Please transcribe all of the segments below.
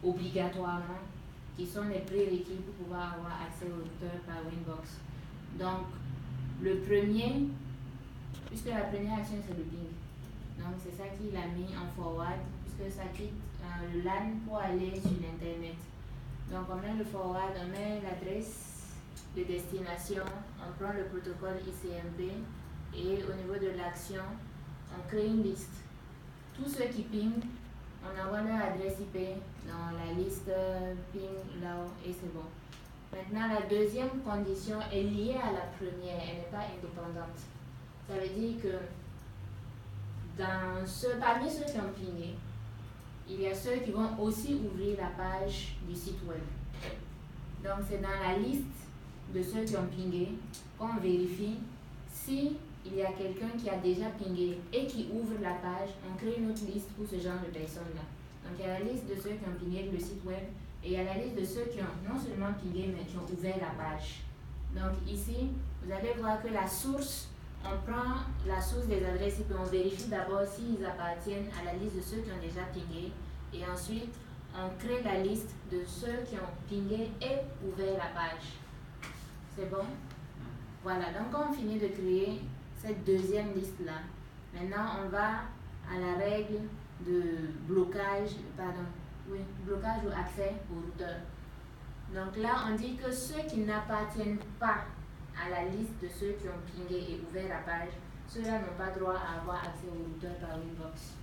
obligatoirement, qui sont les prérequis pour pouvoir avoir accès au routeur par Winbox. Donc, le premier, puisque la première action c'est le ping. Donc, c'est ça qu'il a mis en forward, puisque ça quitte le LAN pour aller sur l'Internet. Donc, on met le forward, on met l'adresse de destination, on prend le protocole ICMP et au niveau de l'action, on crée une liste. Tous ceux qui pingent, on envoie leur adresse IP dans la liste ping là et c'est bon. Maintenant, la deuxième condition est liée à la première, elle n'est pas indépendante. Ça veut dire que parmi ceux qui ont pingé, il y a ceux qui vont aussi ouvrir la page du site web. Donc, c'est dans la liste de ceux qui ont pingé qu'on vérifie si il y a quelqu'un qui a déjà pingé et qui ouvre la page, on crée une autre liste pour ce genre de personnes-là. Donc, il y a la liste de ceux qui ont pingé le site web et il y a la liste de ceux qui ont non seulement pingé, mais qui ont ouvert la page. Donc, ici, vous allez voir que la source, on prend la source des adresses et puis on vérifie d'abord s'ils appartiennent à la liste de ceux qui ont déjà pingé et ensuite, on crée la liste de ceux qui ont pingé et ouvert la page. C'est bon? Voilà, donc on finit de créer cette deuxième liste-là. Maintenant, on va à la règle de blocage ou accès au routeur. Donc là, on dit que ceux qui n'appartiennent pas à la liste de ceux qui ont pingé et ouvert la page, ceux-là n'ont pas droit à avoir accès au routeur par Winbox.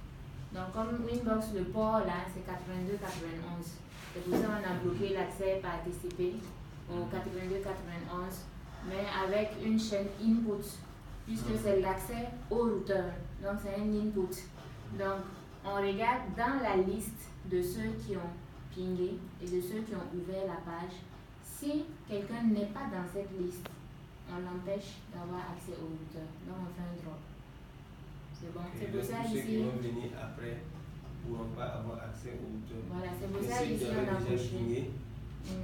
Donc comme Winbox, le port là, c'est 82-91. C'est pour ça qu'on a bloqué l'accès par TCP au 82-91, mais avec une chaîne input, puisque c'est l'accès au routeur. Donc c'est un input. Donc on regarde dans la liste de ceux qui ont pingé et de ceux qui ont ouvert la page. Si quelqu'un n'est pas dans cette liste, on l'empêche d'avoir accès au routeur. Donc on fait un drop. C'est bon. C'est pour ça ceux ici. qui vont venir après ne pourront pas avoir accès au routeur. Voilà, c'est pour ça ici on a coché.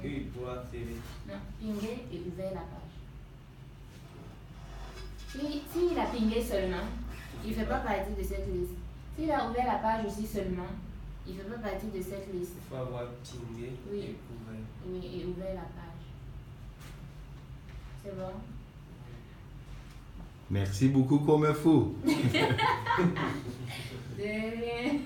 Ils pourront accéder. Non, pinguer et ouvrir la page. S'il a pingé seulement, il ne fait pas partie de cette liste. S'il a ouvert la page aussi seulement, il ne fait pas partie de cette liste. Il faut avoir pingé et ouvert. Oui, et ouvert la page. C'est bon? Merci beaucoup, comme fou. De rien.